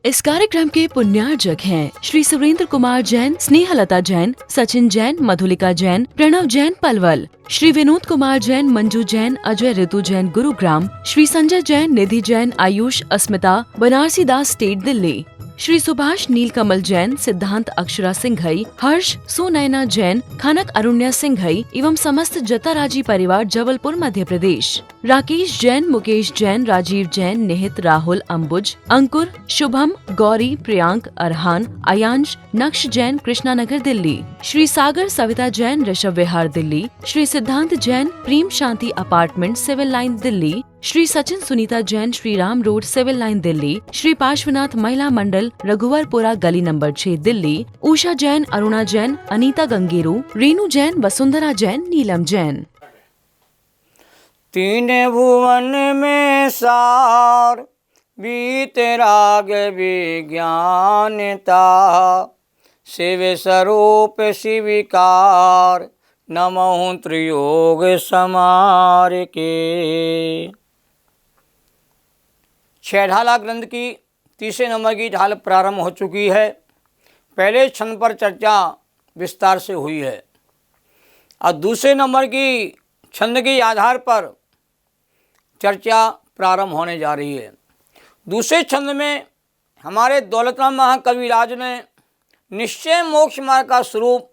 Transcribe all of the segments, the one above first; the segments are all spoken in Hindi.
इस कार्यक्रम के पुण्यार्जक हैं श्री सुरेंद्र कुमार जैन, स्नेहलता जैन, सचिन जैन, मधुलिका जैन, प्रणव जैन पलवल, श्री विनोद कुमार जैन, मंजू जैन, अजय ऋतु जैन गुरुग्राम, श्री संजय जैन, निधि जैन, आयुष, अस्मिता, बनारसी दास स्टेट दिल्ली, श्री सुभाष नीलकमल जैन, सिद्धांत अक्षरा सिंघई, हर्ष सुनैना जैन, खनक अरुण्या सिंघई एवं समस्त जताराजी परिवार जबलपुर मध्य प्रदेश, राकेश जैन, मुकेश जैन, राजीव जैन, निहित, राहुल, अंबुज, अंकुर, शुभम, गौरी, प्रियांक, अरहान, अयांश, नक्श जैन, कृष्णानगर दिल्ली, श्री सागर सविता जैन, ऋषभ विहार Delhi, Shri Siddhant Jain, Prem Shanti apartment, civil line Delhi, Shri Sachin Sunita Jain, Shri Ram road, civil line Delhi, Shri Parshvanath Mahila Mandal, Raghuvarpura गली नंबर 6 दिल्ली, उषा जैन, अरुणा जैन, अनीता गंगेरू, रेणु जैन, वसुंधरा जैन, नीलम जैन। तीन भुवन में सार बीते राग विज्ञानता, शिव स्वरूप शिविकार, नमो त्रियोग समार के। छह ढाला ग्रंथ की तीसरे नंबर की ढाल प्रारंभ हो चुकी है। पहले छंद पर चर्चा विस्तार से हुई है और दूसरे नंबर की छंद के आधार पर चर्चा प्रारंभ होने जा रही है। दूसरे छंद में हमारे दौलतराम महाकविराज ने निश्चय मोक्ष मार्ग का स्वरूप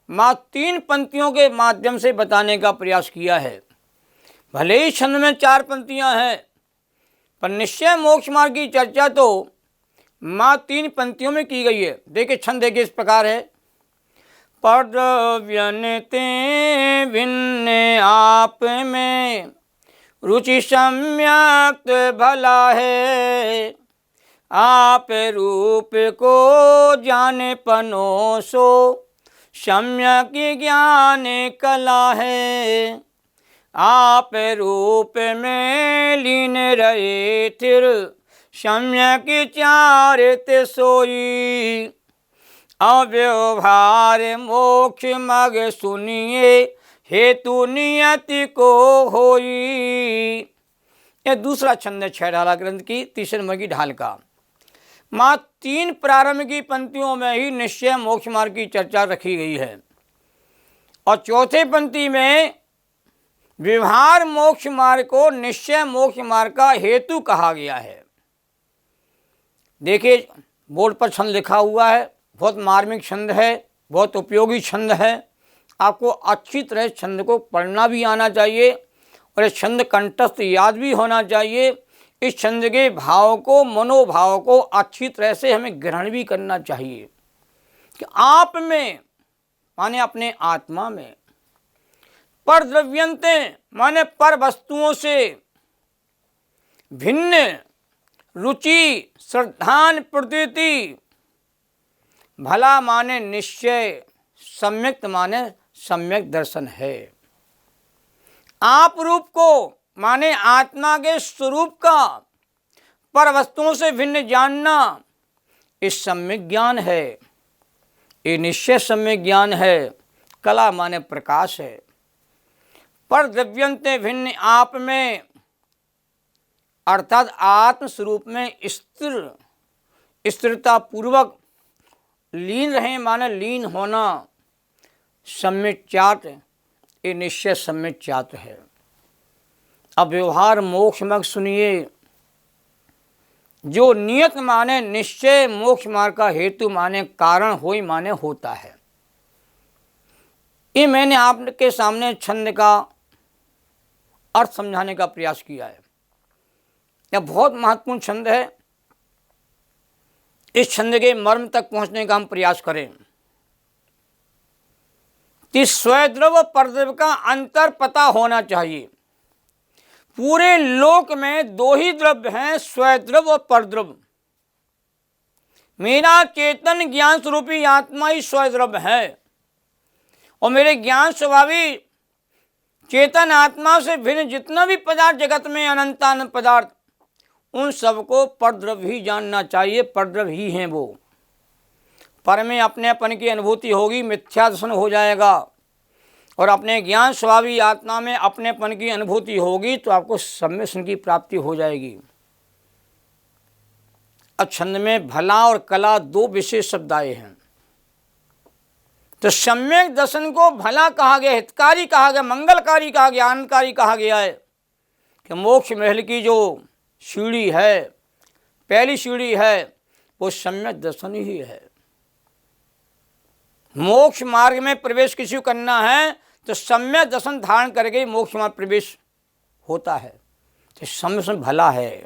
मात्र 3 पंक्तियों के माध्यम से बताने का प्रयास किया है। भले ही छंद में 4 पंक्तियां हैं, पर निश्चय मोक्ष मार्ग की चर्चा तो मात्र 3 पंक्तियों में की गई है। देखिए छंद देखिए इस प्रकार है। परद्रव्यनते भिन्न आप में रुचि सम्यक्त भला है, आप रूप को जाने पनोसो सम्यक ज्ञान कला है, आप रूप में लीन रहे थिर सम्यक चारित सोई, अव्यवहार मोक्ष मग सुनिए हेतु नियति को होई। यह दूसरा छंद है छह ढाला ग्रंथ की तीसरे नंबर की ढाल का। मात्र 3 प्रारंभ की पंक्तियों में ही निश्चय मोक्ष मार्ग की चर्चा रखी गई है और चौथे पंक्ति में व्यवहार मोक्ष मार्ग को निश्चय मोक्ष मार्ग का हेतु कहा गया है। देखिए बोर्ड पर छंद लिखा हुआ है, बहुत मार्मिक छंद है, बहुत उपयोगी छंद है। आपको अच्छी तरह छंद को पढ़ना भी आना चाहिए और इस छंद कंठस्थ याद भी होना चाहिए। इस छंद के भाव को, मनोभाव को अच्छी तरह से हमें ग्रहण भी करना चाहिए कि आप में माने अपने आत्मा में, पर द्रव्यंते माने पर वस्तुओं से भिन्न रुचि श्रद्धान प्रतीति, भला माने निश्चय, सम्यक माने सम्यक दर्शन है। आप रूप को माने आत्मा के स्वरूप का पर वस्तुओं से भिन्न जानना, इस सम्यक ज्ञान है, ये निश्चय सम्यक ज्ञान है। कला माने प्रकाश है। पर द्रव्यंते भिन्न आप में अर्थात आत्म स्वरूप में स्थिरता पूर्वक लीन रहे माने लीन होना, सम्यक चात, ये निश्चय सम्यक चात है। अब व्यवहार मोक्ष मार्ग सुनिए, जो नियत माने निश्चय मोक्ष मार्ग का हेतु माने कारण होई माने होता है। ये मैंने आपके सामने छंद का अर्थ समझाने का प्रयास किया है। यह बहुत महत्वपूर्ण छंद है। इस छंद के मर्म तक पहुंचने का हम प्रयास करें कि स्वद्रव्य परद्रव्य का अंतर पता होना चाहिए। पूरे लोक में 2 ही द्रव्य हैं, स्वद्रव्य और परद्रव्य। मेरा चेतन ज्ञान स्वरूपी आत्मा ही स्वद्रव्य है और मेरे ज्ञान स्वभावी चेतन आत्मा से भिन्न जितना भी पदार्थ जगत में अनंतानंत पदार्थ, उन सबको परद्रव्य ही जानना चाहिए। परद्रव्य ही हैं वो। पर में अपनेपन की अनुभूति होगी, मिथ्या दर्शन हो जाएगा और अपने ज्ञान स्वभावी आत्मा में अपनेपन की अनुभूति होगी तो आपको सम्यक की प्राप्ति हो जाएगी। और छंद में भला और कला दो विशेष शब्द आए हैं। तो सम्यक दर्शन को भला कहा गया, हितकारी कहा गया, मंगलकारी कहा गया, आनंदकारी कहा गया है कि मोक्ष महल की जो सीढ़ी है, पहली सीढ़ी है, वो सम्यक दर्शन ही है। मोक्ष मार्ग में प्रवेश किसी को करना है तो सम्यक दर्शन धारण करके मोक्ष मार्ग प्रवेश होता है। तो सम्यक दर्शन भला है,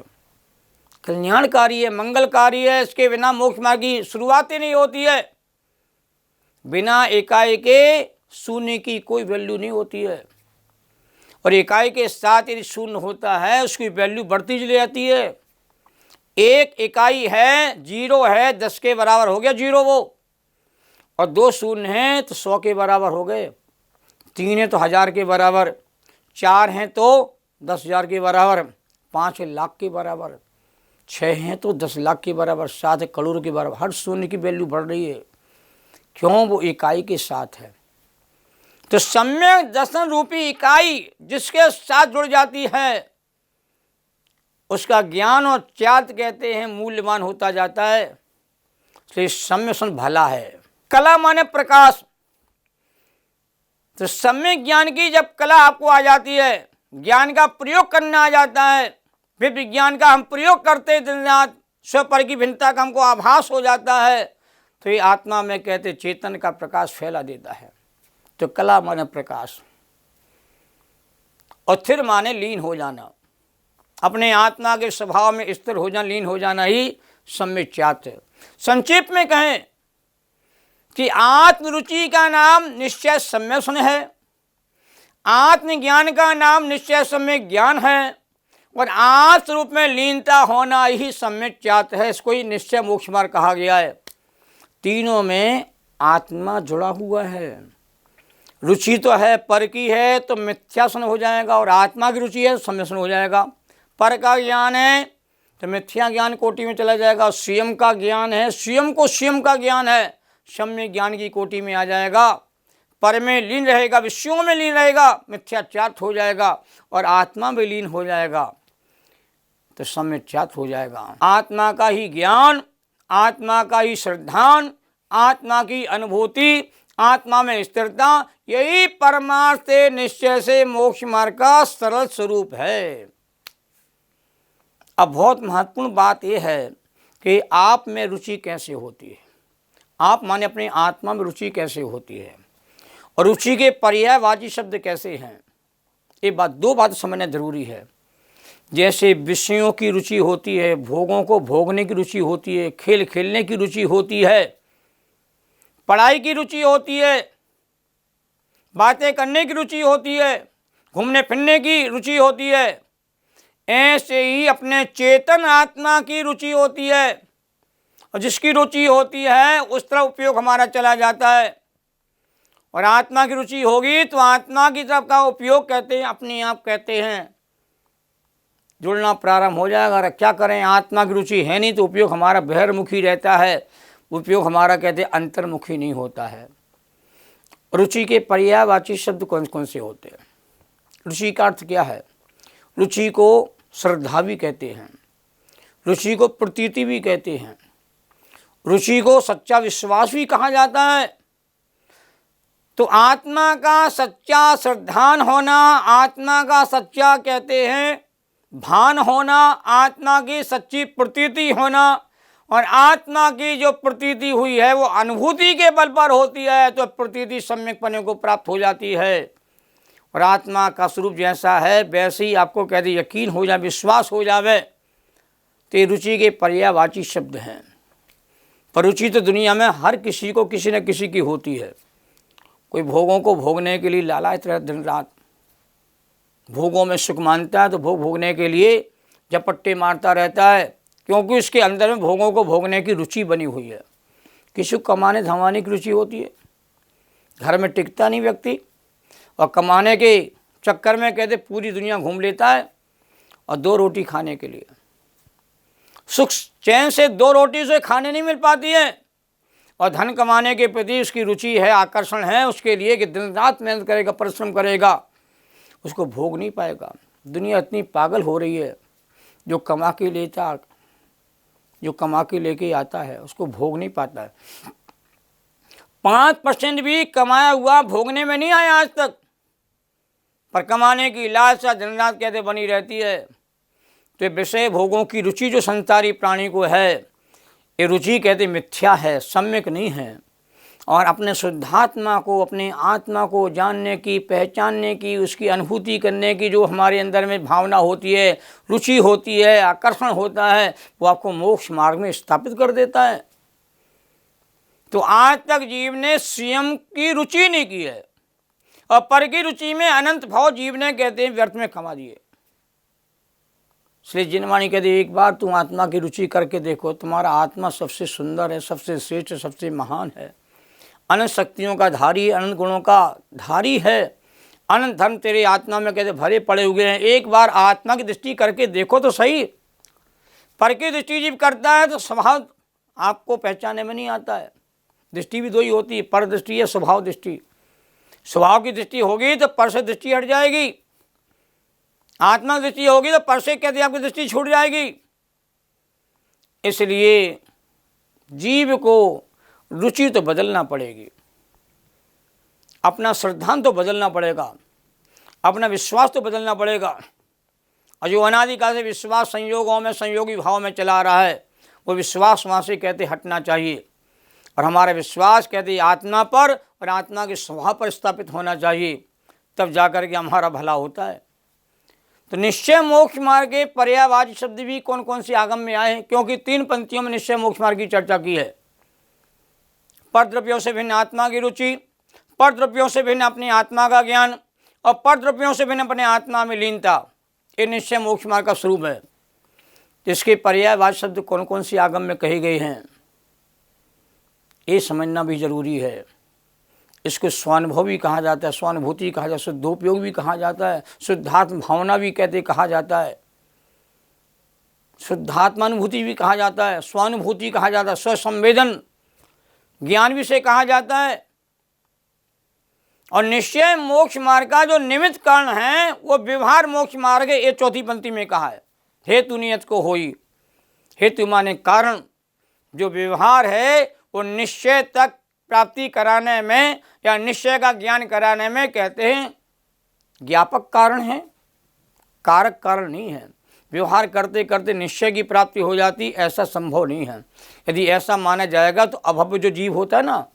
कल्याणकारी है, मंगलकारी है। इसके बिना मोक्ष मार्ग की शुरुआत ही नहीं होती है। बिना इकाई के शून्य की कोई वैल्यू नहीं होती है, और इकाई के साथ यदि शून्य होता है उसकी वैल्यू बढ़ती चली जाती है। एक इकाई है, 0 है, 10 के बराबर हो गया 0 वो, और 2 शून्य हैं तो 100 के बराबर हो गए, 3 है तो 1000 के बराबर, 4 हैं तो 10,000 के बराबर, 5 है लाख के बराबर, 6 हैं तो 10 लाख के बराबर, 7 है करोड़ के बराबर। हर शून्य की वैल्यू बढ़ रही है, क्यों? वो इकाई के साथ है। तो सम्यक दर्शन रूपी इकाई जिसके साथ जुड़ जाती है उसका ज्ञान और त्याग कहते हैं मूल्यवान होता जाता है। इसलिए सम्यक दर्शन भला है। कला माने प्रकाश। तो सम्यक ज्ञान की जब कला आपको आ जाती है, ज्ञान का प्रयोग करना आ जाता है, फिर विज्ञान का हम प्रयोग करते दिन रात, स्वपर की भिन्नता का हमको आभास हो जाता है, तो ये आत्मा में कहते चेतन का प्रकाश फैला देता है। तो कला माने प्रकाश, और स्थिर माने लीन हो जाना, अपने आत्मा के स्वभाव में स्थिर हो जाना, लीन हो जाना ही सम्यक ज्ञात है। संक्षेप में कहें कि आत्मरुचि का नाम निश्चय सम्यक सुन है, आत्मज्ञान का नाम निश्चय सम्यक ज्ञान है, और आत्मरूप में लीनता होना ही सम्यक ज्ञात है। इसको ही निश्चय मोक्ष मार्ग कहा गया है। तीनों में आत्मा जुड़ा हुआ है। रुचि तो है, पर की है तो मिथ्यासन हो जाएगा, और आत्मा की रुचि है तो सम्यसन हो जाएगा। पर का ज्ञान है तो मिथ्या ज्ञान कोटि में चला जाएगा। स्वयं का ज्ञान है, स्वयं को स्वयं का ज्ञान है, सम्यक ज्ञान की कोटि में आ जाएगा। पर में लीन रहेगा, विषयों में लीन रहेगा, मिथ्याचार्थ हो जाएगा, और आत्मा में लीन हो जाएगा तो सम्यक्चार्थ हो जाएगा। आत्मा का ही ज्ञान, आत्मा का ही श्रद्धान, आत्मा की अनुभूति, आत्मा में स्थिरता, यही परमार्थ निश्चय से मोक्ष मार्ग का सरल स्वरूप है। अब बहुत महत्वपूर्ण बात यह है कि आप में रुचि कैसे होती है, आप माने अपने आत्मा में रुचि कैसे होती है, और रुचि के पर्यायवाची शब्द कैसे हैं। ये बात, दो बात समझना जरूरी है। जैसे विषयों की रुचि होती है, भोगों को भोगने की रुचि होती है, खेल खेलने की रुचि होती है, पढ़ाई की रुचि होती है, बातें करने की रुचि होती है, घूमने फिरने की रुचि होती है, ऐसे ही अपने चेतन आत्मा की रुचि होती है। और जिसकी रुचि होती है उस तरफ उपयोग हमारा चला जाता है, और आत्मा की रुचि होगी तो आत्मा की तरफ का उपयोग कहते हैं, अपने आप कहते हैं जुड़ना प्रारंभ हो जाएगा। और क्या करें, आत्मा की रुचि है नहीं तो उपयोग हमारा बहिर्मुखी रहता है, उपयोग हमारा कहते हैं अंतर्मुखी नहीं होता है। रुचि के पर्यायवाची शब्द कौन कौन से होते हैं? रुचि का अर्थ क्या है? रुचि को श्रद्धा भी कहते हैं, रुचि को प्रतीति भी कहते हैं, रुचि को सच्चा विश्वास भी कहा जाता है। तो आत्मा का सच्चा श्रद्धान होना, आत्मा का सच्चा कहते हैं भान होना, आत्मा की सच्ची प्रतीति होना, और आत्मा की जो प्रतीति हुई है वो अनुभूति के बल पर होती है तो प्रतीति सम्यक पने को प्राप्त हो जाती है। और आत्मा का स्वरूप जैसा है वैसे ही आपको कह दे यकीन हो जाए, विश्वास हो जावे, तो ये रुचि के पर्यायवाची शब्द हैं। पर रुचि तो दुनिया में हर किसी को किसी न किसी की होती है। कोई भोगों को भोगने के लिए लालायित रहता, दिन रात भोगों में सुख मानता है तो भोग भोगने के लिए झपट्टे मारता रहता है, क्योंकि उसके अंदर में भोगों को भोगने की रुचि बनी हुई है। किसी को कमाने धमाने की रुचि होती है, घर में टिकता नहीं व्यक्ति, और कमाने के चक्कर में कहते पूरी दुनिया घूम लेता है, और 2 रोटी खाने के लिए सुख चैन से 2 रोटी से खाने नहीं मिल पाती है, और धन कमाने के प्रति उसकी रुचि है, आकर्षण है उसके लिए कि दिन रात मेहनत करेगा, परिश्रम करेगा, उसको भोग नहीं पाएगा। दुनिया इतनी पागल हो रही है, जो कमा के लेता जो कमा के लेके आता है उसको भोग नहीं पाता है। 5% भी कमाया हुआ भोगने में नहीं आया आज तक, पर कमाने की लालसा दिन रात कहते बनी रहती है। तो ये विषय भोगों की रुचि जो संसारी प्राणी को है, ये रुचि कहते मिथ्या है, सम्यक नहीं है। और अपने शुद्धात्मा को, अपने आत्मा को जानने की, पहचानने की, उसकी अनुभूति करने की जो हमारे अंदर में भावना होती है, रुचि होती है, आकर्षण होता है, वो आपको मोक्ष मार्ग में स्थापित कर देता है। तो आज तक जीव ने स्वयं की रुचि नहीं की है और पर की रुचि में अनंत भाव जीव ने कहते हैं व्यर्थ में कमा दिए। इसलिए जिनवाणी कहते एक बार तुम आत्मा की रुचि करके देखो, तुम्हारा आत्मा सबसे सुंदर है, सबसे श्रेष्ठ, सबसे महान है, अनंत शक्तियों का धारी, अनंत गुणों का धारी है, अनंत धर्म तेरे आत्मा में कहते भरे पड़े हुए हैं। एक बार आत्मा की दृष्टि करके देखो तो सही। पर की दृष्टि जीव करता है तो स्वभाव आपको पहचानने में नहीं आता है। दृष्टि भी दो ही होती है, पर दृष्टि है, स्वभाव दृष्टि। स्वभाव की दृष्टि होगी तो पर से दृष्टि हट जाएगी, आत्मा दृष्टि होगी तो पर से कहते आपकी दृष्टि छूट जाएगी। इसलिए जीव को रुचि तो बदलना पड़ेगी, अपना श्रद्धांत तो बदलना पड़ेगा, अपना विश्वास तो बदलना पड़ेगा। और जो अनादिकाल से विश्वास संयोगों में, संयोगी भाव में चला रहा है, वो विश्वास वहाँ से कहते हटना चाहिए। और हमारा विश्वास कहते आत्मा पर और आत्मा के स्वभाव पर स्थापित होना चाहिए, तब जाकर के हमारा भला होता है। तो निश्चय मोक्ष मार्ग के पर्यायवाची शब्द भी कौन कौन से आगम में आए हैं, क्योंकि 3 पंक्तियों में निश्चय मोक्ष मार्ग की चर्चा की है। परद्रव्यों से भिन्न आत्मा की रुचि, परद्रव्यों से भिन्न अपनी आत्मा का ज्ञान और परद्रव्यों से भिन्न अपने आत्मा में लीनता, ये निश्चय मोक्ष मार्ग का स्वरूप है। इसके पर्यायवाची शब्द कौन कौन से आगम में कहे गए हैं, ये समझना भी जरूरी है। इसको स्वानुभव भी कहा जाता है, स्वानुभूति कहा जाता है, शुद्धोपयोग भी कहा जाता है, शुद्धात्म भावना भी कहते कहा जाता है, शुद्धात्मानुभूति भी कहा जाता है, स्वानुभूति कहा जाता है, स्वसंवेदन ज्ञान भी से कहा जाता है। और निश्चय मोक्ष मार्ग का जो निमित्त कारण है वो व्यवहार मोक्ष मार्ग है, ये 4थी पंक्ति में कहा है। हेतु नियत को होई, हेतु माने कारण, जो व्यवहार है वो निश्चय तक प्राप्ति कराने में या निश्चय का ज्ञान कराने में कहते हैं ज्ञापक कारण है, कारक कारण नहीं है। व्यवहार करते करते निश्चय की प्राप्ति हो जाती, ऐसा संभव नहीं है। यदि ऐसा माना जाएगा तो अभव्य जो जीव होता है ना,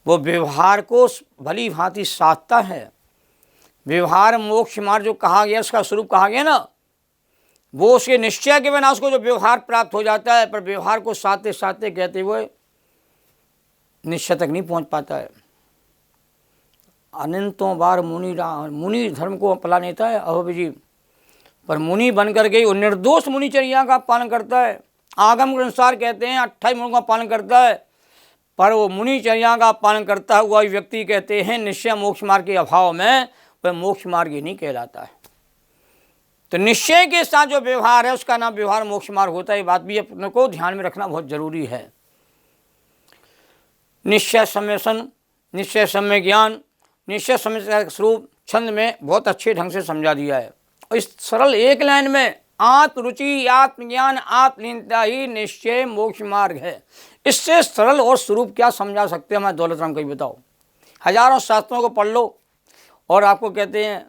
वो व्यवहार को भली भांति साधता है। व्यवहार मोक्ष मार्ग जो कहा गया, उसका स्वरूप कहा गया ना, वो उसके निश्चय के बिना उसको जो व्यवहार प्राप्त हो जाता है, पर व्यवहार को साधते साधते कहते हुए निश्चय तक नहीं पहुंच पाता है। अनंतों बार मुनि धर्म को अपना लेता है अभव्य जीव, पर मुनि बन करके वो निर्दोष मुनिचर्या का पालन करता है। आगम के अनुसार कहते हैं 28 मुनि का पालन करता है, पर वो मुनिचर्या का पालन करता हुआ व्यक्ति कहते हैं निश्चय मोक्ष मार्ग के अभाव में वह मोक्ष मार्ग ही नहीं कहलाता है। तो निश्चय के साथ जो व्यवहार है उसका नाम व्यवहार मोक्ष मार्ग होता है। ये बात भी अपने को ध्यान में रखना बहुत जरूरी है। निश्चय सम्यसन, निश्चय सम्य ज्ञान, निश्चय सम्य स्वरूप छंद में बहुत अच्छे ढंग से समझा दिया है। और इस सरल एक लाइन में आत्मरुचि, आत्मज्ञान, आत्मलीनता ही निश्चय मोक्ष मार्ग है। इससे सरल और स्वरूप क्या समझा सकते हैं? मैं दौलत राम कहीं बताओ, हजारों शास्त्रों को पढ़ लो और आपको कहते हैं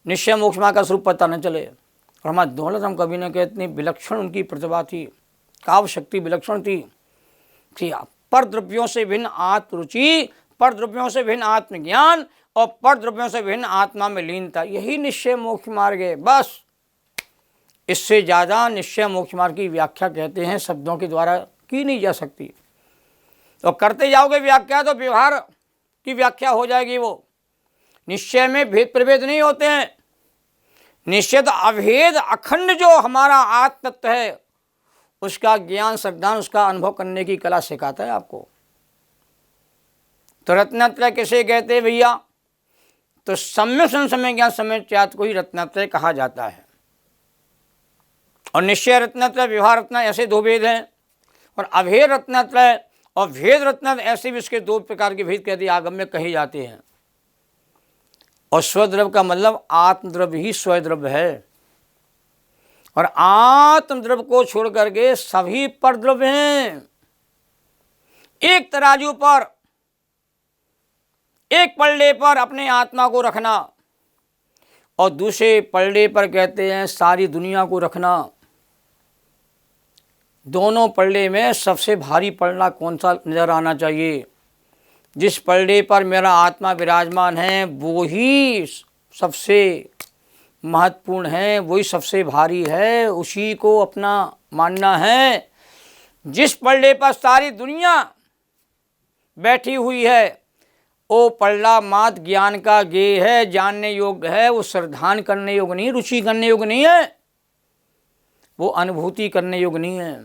निश्चय मोक्ष मार्ग का स्वरूप पता न चले। और हमारे दौलत राम कवि ने कहते हैं विलक्षण उनकी प्रतिभा थी, काव्य शक्ति विलक्षण थी। पर द्रव्यों से भिन्न आत्मरुचि, पर द्रव्यों से भिन्न आत्मज्ञान और पर द्रव्यों से भिन्न आत्मा में लीनता, यही निश्चय मोक्ष मार्ग है। बस इससे ज़्यादा निश्चय मोक्ष मार्ग की व्याख्या कहते हैं शब्दों के द्वारा की नहीं जा सकती। तो करते जाओगे व्याख्या तो व्यवहार की व्याख्या हो जाएगी। वो निश्चय में भेद प्रभेद नहीं होते हैं। निश्चय तो अभेद अखंड जो हमारा आत्म तत्व है उसका ज्ञान, श्रद्धान, उसका अनुभव करने की कला सिखाता है आपको। तो रत्नत्रय किसे कहते हैं भैया? तो सम्यक समय ज्ञान समय चात को ही रत्नत्रय कहा जाता है। और निश्चय रत्नत्रय, व्यवहार रत्न, ऐसे 2 भेद हैं। और अभेद रत्नत्रय और भेद रत्न, ऐसे भी इसके 2 प्रकार के भेद कहते आगम में कहे जाते हैं। और स्वद्रव्य का मतलब आत्मद्रव्य ही स्वद्रव्य है। और आत्म द्रव्य को छोड़ करके सभी परद्रव्य हैं। एक तराजू पर, एक पलड़े पर अपने आत्मा को रखना और दूसरे पलड़े पर कहते हैं सारी दुनिया को रखना। दोनों पलड़े में सबसे भारी पलड़ा कौन सा नजर आना चाहिए? जिस पलड़े पर मेरा आत्मा विराजमान है वो ही सबसे महत्वपूर्ण है, वही सबसे भारी है, उसी को अपना मानना है। जिस पलड़े पर सारी दुनिया बैठी हुई है वो पलड़ा मात्र ज्ञान का गेय है, जानने योग्य है, वो श्रद्धान करने योग्य नहीं, रुचि करने योग्य नहीं है, वो अनुभूति करने योग्य नहीं है।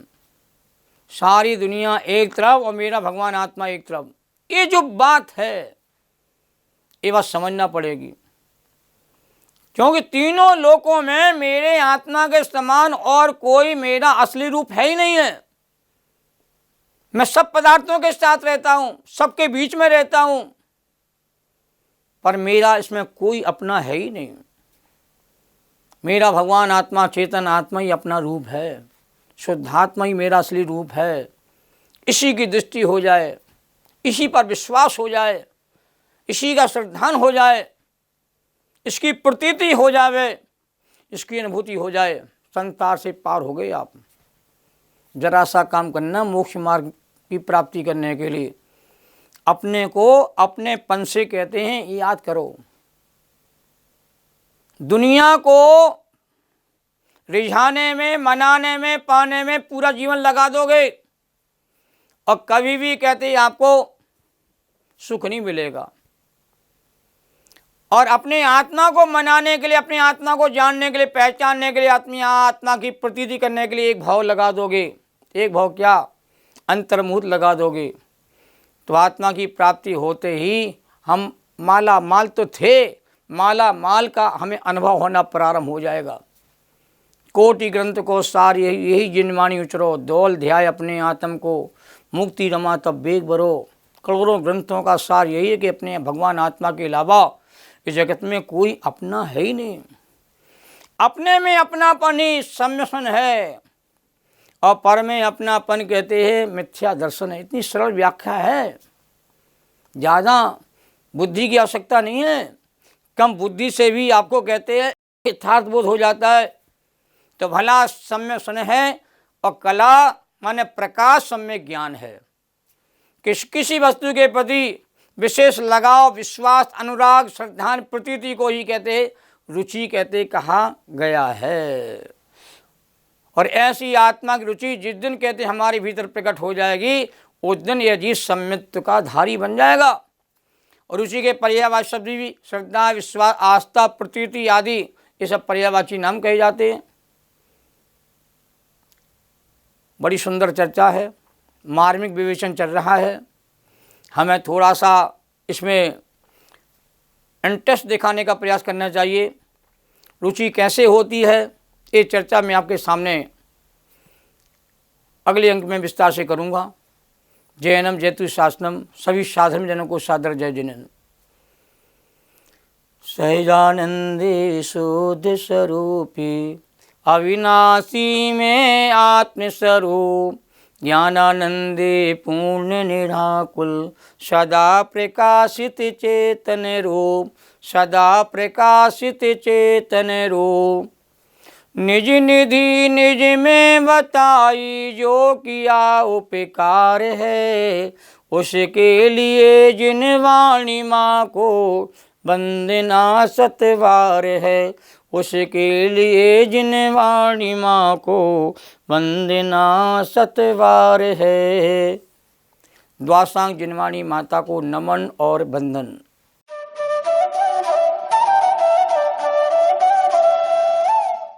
सारी दुनिया एक तरफ और मेरा भगवान आत्मा एक तरफ, ये जो बात है ये बात समझना पड़ेगी। क्योंकि तीनों लोकों में मेरे आत्मा के समान और कोई मेरा असली रूप है ही नहीं है। मैं सब पदार्थों के साथ रहता हूं, सबके बीच में रहता हूं, पर मेरा इसमें कोई अपना है ही नहीं। मेरा भगवान आत्मा, चेतन आत्मा ही अपना रूप है, शुद्धात्मा ही मेरा असली रूप है। इसी की दृष्टि हो जाए, इसी पर विश्वास हो जाए, इसी का श्रद्धान हो जाए, इसकी प्रतीति हो जावे, इसकी अनुभूति हो जाए, संसार से पार हो गए आप। जरा सा काम करना मोक्ष मार्ग की प्राप्ति करने के लिए अपने को अपने पन से कहते हैं याद करो। दुनिया को रिझाने में, मनाने में, पाने में पूरा जीवन लगा दोगे और कभी भी कहते हैं आपको सुख नहीं मिलेगा। और अपने आत्मा को मनाने के लिए, अपनी आत्मा को जानने के लिए, पहचानने के लिए, अपनी आत्मा की प्रतीति करने के लिए एक भाव लगा दोगे। एक भाव क्या? अंतर्मुहूर्त लगा दोगे तो आत्मा की प्राप्ति होते ही हम माला माल तो थे, माला माल का हमें अनुभव होना प्रारंभ हो जाएगा। कोटि ग्रंथ को सार यही जिनवाणी उचरो, दौल ध्याय अपने आत्म को, मुक्ति रमा तब बेग बरो। करोड़ों ग्रंथों का सार यही है कि अपने भगवान आत्मा के अलावा इस जगत में कोई अपना है ही नहीं। अपने में अपनापन ही सम्यसन है और पर में अपनापन कहते हैं मिथ्या दर्शन है। इतनी सरल व्याख्या है, ज़्यादा बुद्धि की आवश्यकता नहीं है। कम बुद्धि से भी आपको कहते हैं यथार्थ बोध हो जाता है। तो भला सम्यसन है और कला माने प्रकाश, सम्यक ज्ञान है। किसी वस्तु के प्रति विशेष लगाव, विश्वास, अनुराग, श्रद्धा, प्रतीति को ही कहते रुचि कहते कहा गया है। और ऐसी आत्मा की रुचि जिस दिन कहते हमारे भीतर प्रकट हो जाएगी उस दिन यह जीव सम्मित्व का धारी बन जाएगा। और रुचि के पर्यायवाची शब्द भी श्रद्धा, विश्वास, आस्था, प्रतीति आदि ये सब पर्यायवाची नाम कहे जाते हैं। बड़ी सुंदर चर्चा है, मार्मिक विवेचन चल रहा है। हमें थोड़ा सा इसमें इंटरेस्ट दिखाने का प्रयास करना चाहिए। रुचि कैसे होती है ये चर्चा मैं आपके सामने अगले अंक में विस्तार से करूँगा। जैनम जयतु शासनम, सभी साधन जनों को सादर जय जिनेन्द्र। सहजानंदे शुद्ध स्वरूपी अविनाशी में आत्मस्वरूप, ज्ञानानंदे पूर्ण निराकुल, सदा प्रकाशित चेतन रूप, सदा प्रकाशित चेतन रूप। निज निधि निज में बताई जो किया उपकार है, उसके लिए जिन वाणी माँ को वंदना सतवार है, उसके लिए जिन वाणी माँ को वंदना सतवार है। द्वासांग जिनवाणी माता को नमन और वंदन।